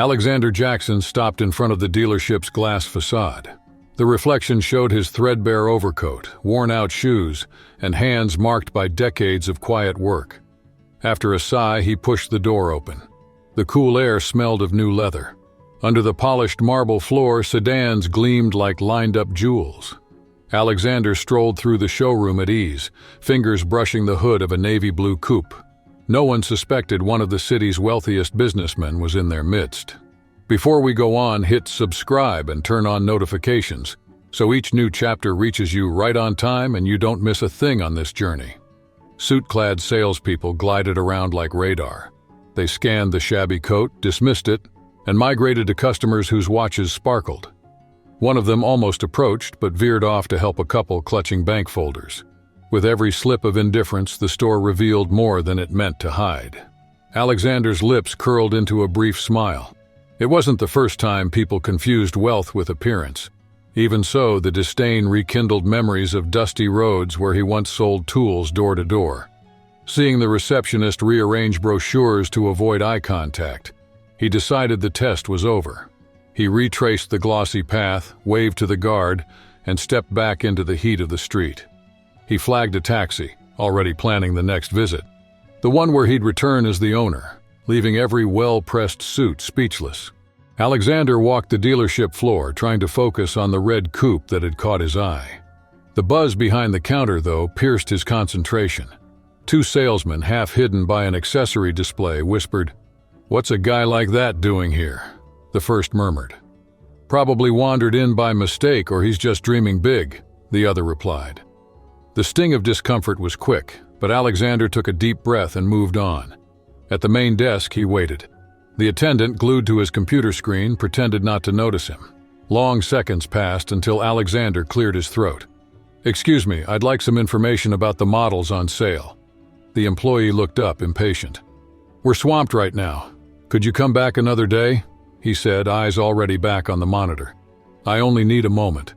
Alexander Jackson stopped in front of the dealership's glass facade. The reflection showed his threadbare overcoat, worn-out shoes, and hands marked by decades of quiet work. After a sigh, he pushed the door open. The cool air smelled of new leather. Under the polished marble floor, sedans gleamed like lined-up jewels. Alexander strolled through the showroom at ease, fingers brushing the hood of a navy blue coupe. No one suspected one of the city's wealthiest businessmen was in their midst. Before we go on, hit subscribe and turn on notifications, so each new chapter reaches you right on time and you don't miss a thing on this journey. Suit-clad salespeople glided around like radar. They scanned the shabby coat, dismissed it, and migrated to customers whose watches sparkled. One of them almost approached, but veered off to help a couple clutching bank folders. With every slip of indifference, the store revealed more than it meant to hide. Alexander's lips curled into a brief smile. It wasn't the first time people confused wealth with appearance. Even so, the disdain rekindled memories of dusty roads where he once sold tools door to door. Seeing the receptionist rearrange brochures to avoid eye contact, he decided the test was over. He retraced the glossy path, waved to the guard, and stepped back into the heat of the street. He flagged a taxi, already planning the next visit, the one where he'd return as the owner, leaving every well-pressed suit speechless. Alexander walked the dealership floor, trying to focus on the red coupe that had caught his eye. The buzz behind the counter, though, pierced his concentration. Two salesmen, half hidden by an accessory display, whispered, "What's a guy like that doing here?" The first murmured. "Probably wandered in by mistake, or he's just dreaming big," the other replied. The sting of discomfort was quick, but Alexander took a deep breath and moved on. At the main desk, he waited. The attendant, glued to his computer screen, pretended not to notice him. Long seconds passed until Alexander cleared his throat. "Excuse me, I'd like some information about the models on sale." The employee looked up, impatient. "We're swamped right now. Could you come back another day?" he said, eyes already back on the monitor. "I only need a moment."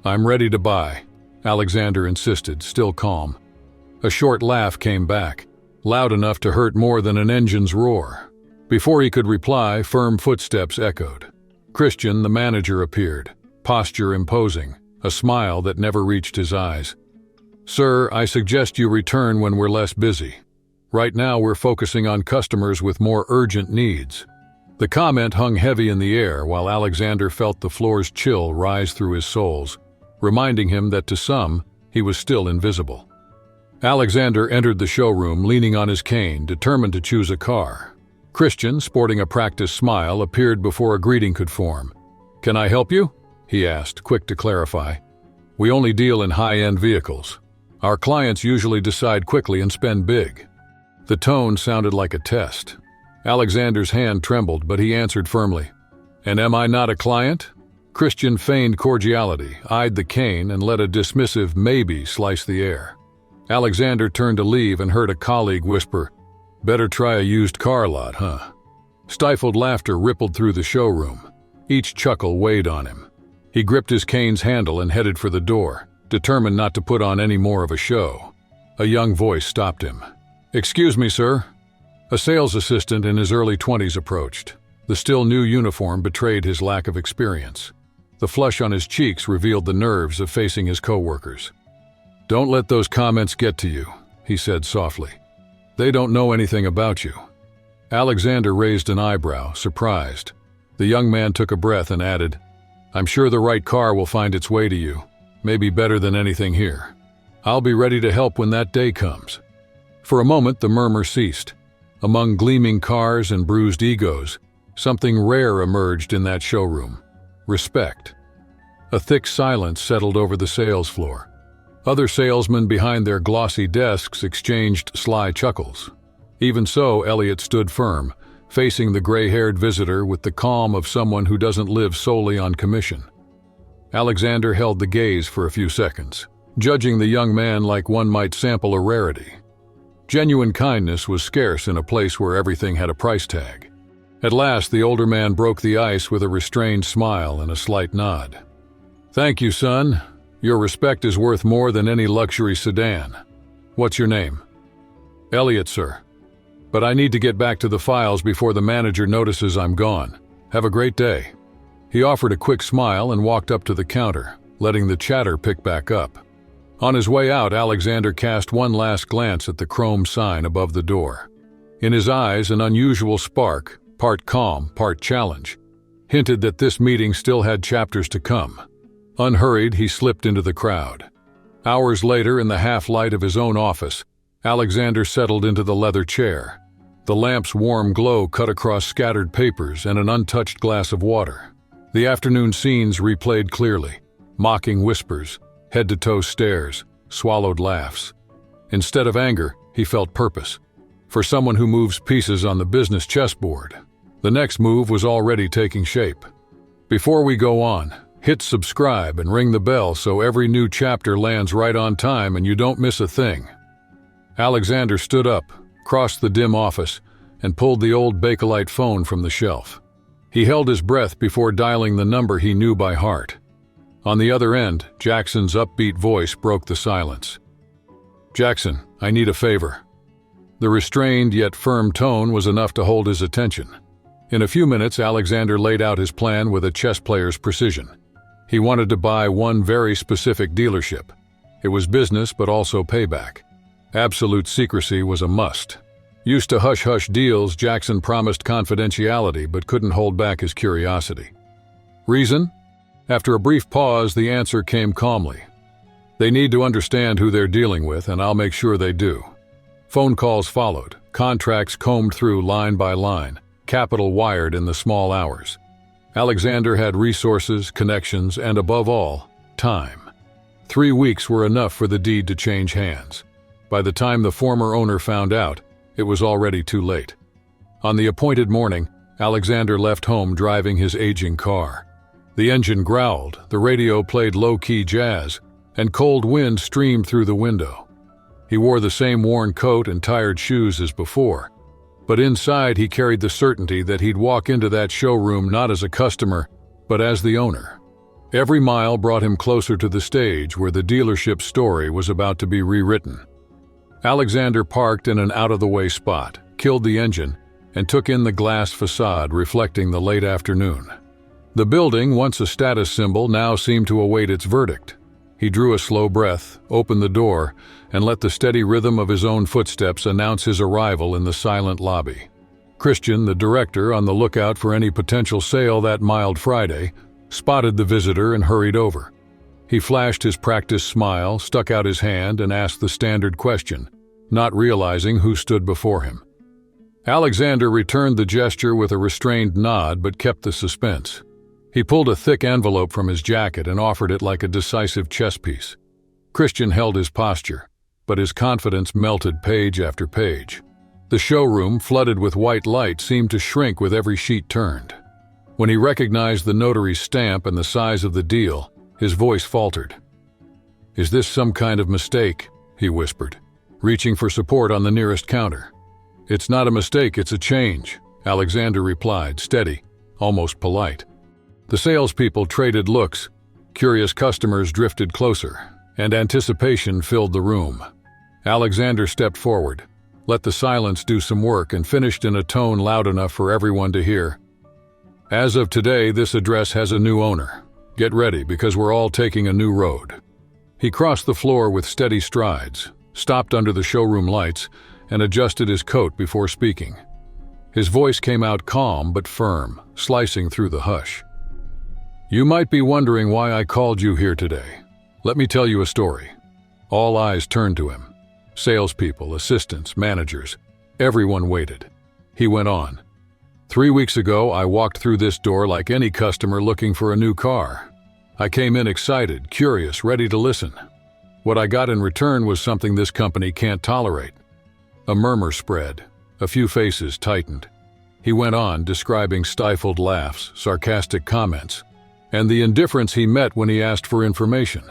"I'm ready to buy," Alexander insisted, still calm. A short laugh came back, loud enough to hurt more than an engine's roar. Before he could reply, firm footsteps echoed. Christian, the manager, appeared, posture imposing, a smile that never reached his eyes. "Sir, I suggest you return when we're less busy. Right now we're focusing on customers with more urgent needs." The comment hung heavy in the air while Alexander felt the floor's chill rise through his soles, reminding him that to some, he was still invisible. Alexander entered the showroom leaning on his cane, determined to choose a car. Christian, sporting a practiced smile, appeared before a greeting could form. "Can I help you?" he asked, quick to clarify. "We only deal in high-end vehicles. Our clients usually decide quickly and spend big." The tone sounded like a test. Alexander's hand trembled, but he answered firmly. "And am I not a client?" Christian feigned cordiality, eyed the cane, and let a dismissive maybe slice the air. Alexander turned to leave and heard a colleague whisper, "Better try a used car lot, huh?" Stifled laughter rippled through the showroom. Each chuckle weighed on him. He gripped his cane's handle and headed for the door, determined not to put on any more of a show. A young voice stopped him. "Excuse me, sir." A sales assistant in his early 20s approached. The still new uniform betrayed his lack of experience. The flush on his cheeks revealed the nerves of facing his coworkers. "Don't let those comments get to you," he said softly. "They don't know anything about you." Alexander raised an eyebrow, surprised. The young man took a breath and added, "I'm sure the right car will find its way to you, maybe better than anything here. I'll be ready to help when that day comes." For a moment, the murmur ceased. Among gleaming cars and bruised egos, something rare emerged in that showroom: respect. A thick silence settled over the sales floor. Other salesmen behind their glossy desks exchanged sly chuckles. Even so, Elliot stood firm, facing the gray-haired visitor with the calm of someone who doesn't live solely on commission. Alexander held the gaze for a few seconds, judging the young man like one might sample a rarity. Genuine kindness was scarce in a place where everything had a price tag. At last, the older man broke the ice with a restrained smile and a slight nod. "Thank you, son. Your respect is worth more than any luxury sedan. What's your name?" "Elliot, sir. But I need to get back to the files before the manager notices I'm gone." Have a great day." He offered a quick smile and walked up to the counter, letting the chatter pick back up. On his way out, Alexander cast one last glance at the chrome sign above the door. In his eyes, an unusual spark, part calm, part challenge, hinted that this meeting still had chapters to come. Unhurried, he slipped into the crowd. Hours later, in the half-light of his own office, Alexander settled into the leather chair. The lamp's warm glow cut across scattered papers and an untouched glass of water. The afternoon scenes replayed clearly, mocking whispers, head-to-toe stares, swallowed laughs. Instead of anger, he felt purpose. For someone who moves pieces on the business chessboard, the next move was already taking shape. Before we go on, hit subscribe and ring the bell so every new chapter lands right on time and you don't miss a thing. Alexander stood up, crossed the dim office, and pulled the old Bakelite phone from the shelf. He held his breath before dialing the number he knew by heart. On the other end, Jackson's upbeat voice broke the silence. "Jackson, I need a favor." The restrained yet firm tone was enough to hold his attention. In a few minutes, Alexander laid out his plan with a chess player's precision. He wanted to buy one very specific dealership. It was business, but also payback. Absolute secrecy was a must. Used to hush-hush deals, Jackson promised confidentiality but couldn't hold back his curiosity. Reason? After a brief pause, the answer came calmly. "They need to understand who they're dealing with, and I'll make sure they do." Phone calls followed, contracts combed through line by line, capital wired in the small hours. Alexander had resources, connections, and above all, time. 3 weeks were enough for the deed to change hands. By the time the former owner found out, it was already too late. On the appointed morning, Alexander left home driving his aging car. The engine growled, the radio played low-key jazz, and cold wind streamed through the window. He wore the same worn coat and tired shoes as before, but inside he carried the certainty that he'd walk into that showroom not as a customer, but as the owner. Every mile brought him closer to the stage where the dealership's story was about to be rewritten. Alexander parked in an out-of-the-way spot, killed the engine, and took in the glass facade reflecting the late afternoon. The building, once a status symbol, now seemed to await its verdict. He drew a slow breath, opened the door, and let the steady rhythm of his own footsteps announce his arrival in the silent lobby. Christian, the director, on the lookout for any potential sale that mild Friday, spotted the visitor and hurried over. He flashed his practiced smile, stuck out his hand, and asked the standard question, not realizing who stood before him. Alexander returned the gesture with a restrained nod but kept the suspense. He pulled a thick envelope from his jacket and offered it like a decisive chess piece. Christian held his posture, but his confidence melted page after page. The showroom, flooded with white light, seemed to shrink with every sheet turned. When he recognized the notary's stamp and the size of the deal, his voice faltered. "Is this some kind of mistake?" he whispered, reaching for support on the nearest counter. "It's not a mistake, it's a change," Alexander replied, steady, almost polite. The salespeople traded looks, curious customers drifted closer, and anticipation filled the room. Alexander stepped forward, let the silence do some work, and finished in a tone loud enough for everyone to hear. "As of today, this address has a new owner. Get ready, because we're all taking a new road." He crossed the floor with steady strides, stopped under the showroom lights, and adjusted his coat before speaking. His voice came out calm but firm, slicing through the hush. "You might be wondering why I called you here today. Let me tell you a story." All eyes turned to him. Salespeople, assistants, managers, everyone waited. He went on. 3 weeks ago, I walked through this door like any customer looking for a new car. I came in excited, curious, ready to listen. What I got in return was something this company can't tolerate. A murmur spread. A few faces tightened. He went on, describing stifled laughs, sarcastic comments, and the indifference he met when he asked for information.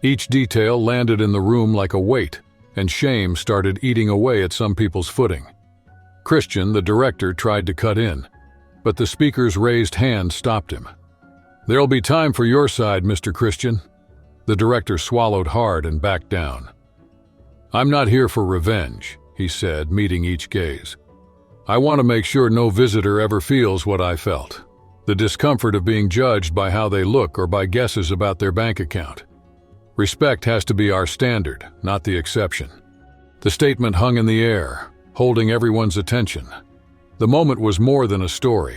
Each detail landed in the room like a weight, and shame started eating away at some people's footing. Christian, the director, tried to cut in, but the speaker's raised hand stopped him. "There'll be time for your side, Mr. Christian." The director swallowed hard and backed down. "I'm not here for revenge," he said, meeting each gaze. "I want to make sure no visitor ever feels what I felt. the discomfort of being judged by how they look or by guesses about their bank account. Respect has to be our standard, not the exception. The statement hung in the air, holding everyone's attention. The moment was more than a story.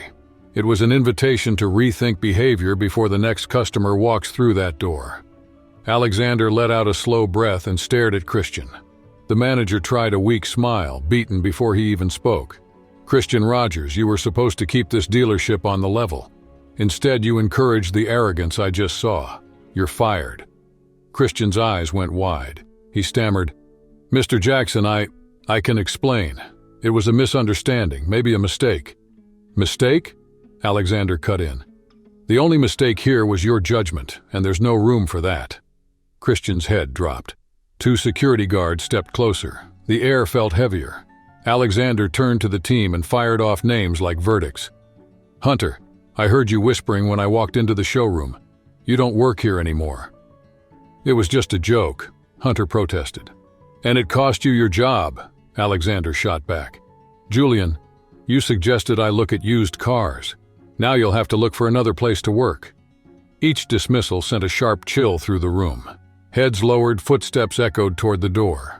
It was an invitation to rethink behavior before the next customer walks through that door. Alexander let out a slow breath and stared at Christian. The manager tried a weak smile, beaten before he even spoke. "Christian Rogers, you were supposed to keep this dealership on the level. Instead, you encouraged the arrogance I just saw. You're fired." Christian's eyes went wide. He stammered, "Mr. Jackson, I can explain. It was a misunderstanding, maybe a mistake." "Mistake?" Alexander cut in. "The only mistake here was your judgment, and there's no room for that." Christian's head dropped. 2 security guards stepped closer. The air felt heavier. Alexander turned to the team and fired off names like verdicts. "Hunter, I heard you whispering when I walked into the showroom. You don't work here anymore." "It was just a joke," Hunter protested. "And it cost you your job," Alexander shot back. "Julian, you suggested I look at used cars. Now you'll have to look for another place to work." Each dismissal sent a sharp chill through the room. Heads lowered, footsteps echoed toward the door.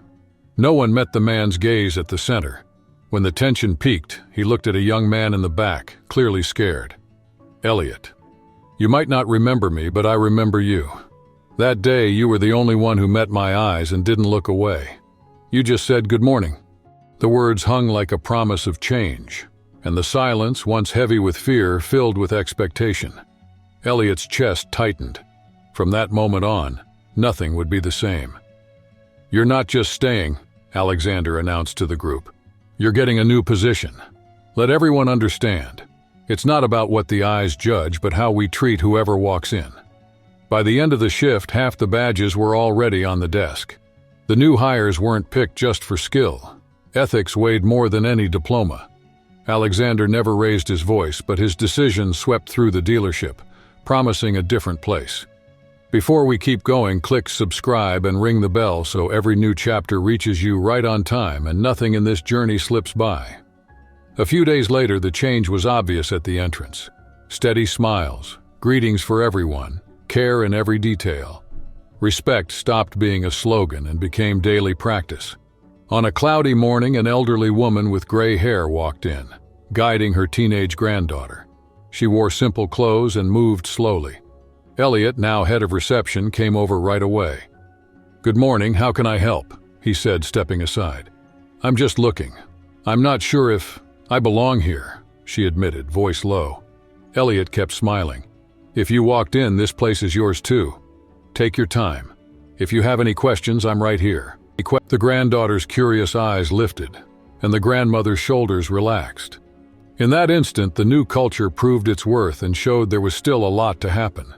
No one met the man's gaze at the center. When the tension peaked, he looked at a young man in the back, clearly scared. "Elliot, you might not remember me, but I remember you. That day, you were the only one who met my eyes and didn't look away. You just said good morning." The words hung like a promise of change, and the silence, once heavy with fear, filled with expectation. Elliot's chest tightened. From that moment on, nothing would be the same. "You're not just staying," Alexander announced to the group. "You're getting a new position. Let everyone understand. It's not about what the eyes judge, but how we treat whoever walks in." By the end of the shift, half the badges were already on the desk. The new hires weren't picked just for skill. Ethics weighed more than any diploma. Alexander never raised his voice, but his decision swept through the dealership, promising a different place. Before we keep going, click subscribe and ring the bell so every new chapter reaches you right on time and nothing in this journey slips by. A few days later, the change was obvious at the entrance. Steady smiles, greetings for everyone, care in every detail. Respect stopped being a slogan and became daily practice. On a cloudy morning, an elderly woman with gray hair walked in, guiding her teenage granddaughter. She wore simple clothes and moved slowly. Elliot, now head of reception, came over right away. "Good morning, how can I help?" he said, stepping aside. "I'm just looking. I'm not sure if I belong here," she admitted, voice low. Elliot kept smiling. "If you walked in, this place is yours too. Take your time. If you have any questions, I'm right here." The granddaughter's curious eyes lifted, and the grandmother's shoulders relaxed. In that instant, the new culture proved its worth and showed there was still a lot to happen.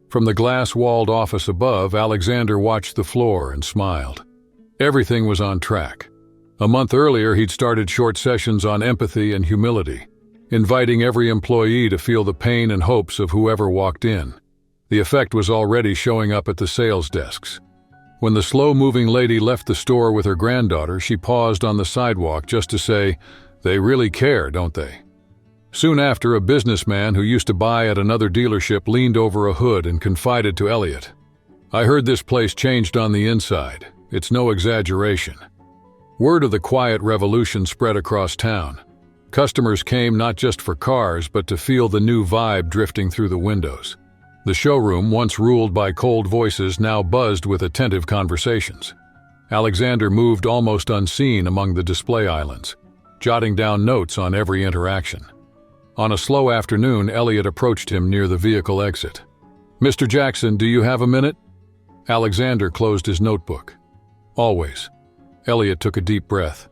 From the glass-walled office above, Alexander watched the floor and smiled. Everything was on track. A month earlier, he'd started short sessions on empathy and humility, inviting every employee to feel the pain and hopes of whoever walked in. The effect was already showing up at the sales desks. When the slow-moving lady left the store with her granddaughter, she paused on the sidewalk just to say, "They really care, don't they?" Soon after, a businessman who used to buy at another dealership leaned over a hood and confided to Elliot, "I heard this place changed on the inside. It's no exaggeration." Word of the quiet revolution spread across town. Customers came not just for cars, but to feel the new vibe drifting through the windows. The showroom, once ruled by cold voices, now buzzed with attentive conversations. Alexander moved almost unseen among the display islands, jotting down notes on every interaction. On a slow afternoon, Elliot approached him near the vehicle exit. "Mr. Jackson, do you have a minute?" Alexander closed his notebook. "Always." Elliot took a deep breath.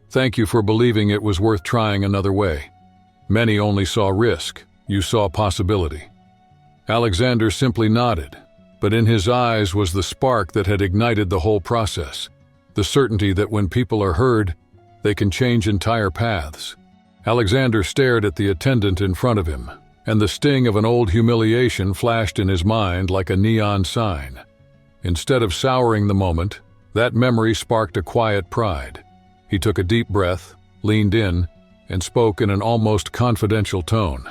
"Thank you for believing it was worth trying another way. Many only saw risk. You saw possibility." Alexander simply nodded, but in his eyes was the spark that had ignited the whole process, the certainty that when people are heard, they can change entire paths. Alexander stared at the attendant in front of him, and the sting of an old humiliation flashed in his mind like a neon sign. Instead of souring the moment, that memory sparked a quiet pride. He took a deep breath, leaned in, and spoke in an almost confidential tone.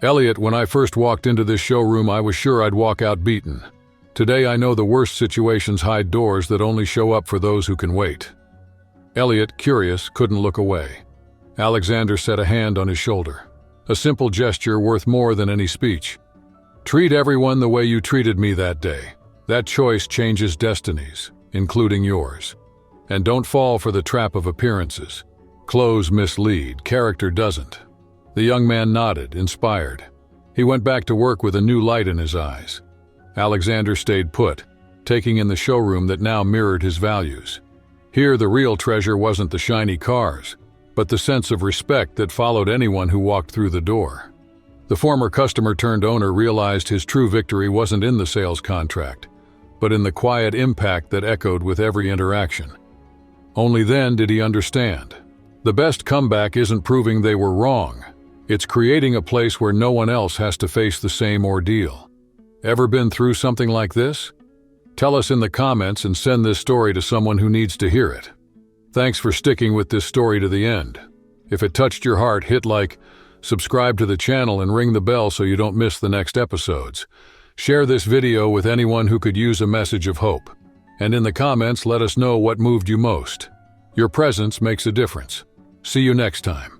Elliot, when I first walked into this showroom, I was sure I'd walk out beaten. Today I know the worst situations hide doors that only show up for those who can wait. Elliot, curious, couldn't look away. Alexander set a hand on his shoulder. A simple gesture worth more than any speech. Treat everyone the way you treated me that day. That choice changes destinies, including yours. And don't fall for the trap of appearances. Clothes mislead, character doesn't. The young man nodded, inspired. He went back to work with a new light in his eyes. Alexander stayed put, taking in the showroom that now mirrored his values. Here the real treasure wasn't the shiny cars, but the sense of respect that followed anyone who walked through the door. The former customer-turned-owner realized his true victory wasn't in the sales contract, but in the quiet impact that echoed with every interaction. Only then did he understand. The best comeback isn't proving they were wrong. It's creating a place where no one else has to face the same ordeal. Ever been through something like this? Tell us in the comments and send this story to someone who needs to hear it. Thanks for sticking with this story to the end. If it touched your heart, hit like, subscribe to the channel, and ring the bell so you don't miss the next episodes. Share this video with anyone who could use a message of hope. And in the comments, let us know what moved you most. Your presence makes a difference. See you next time.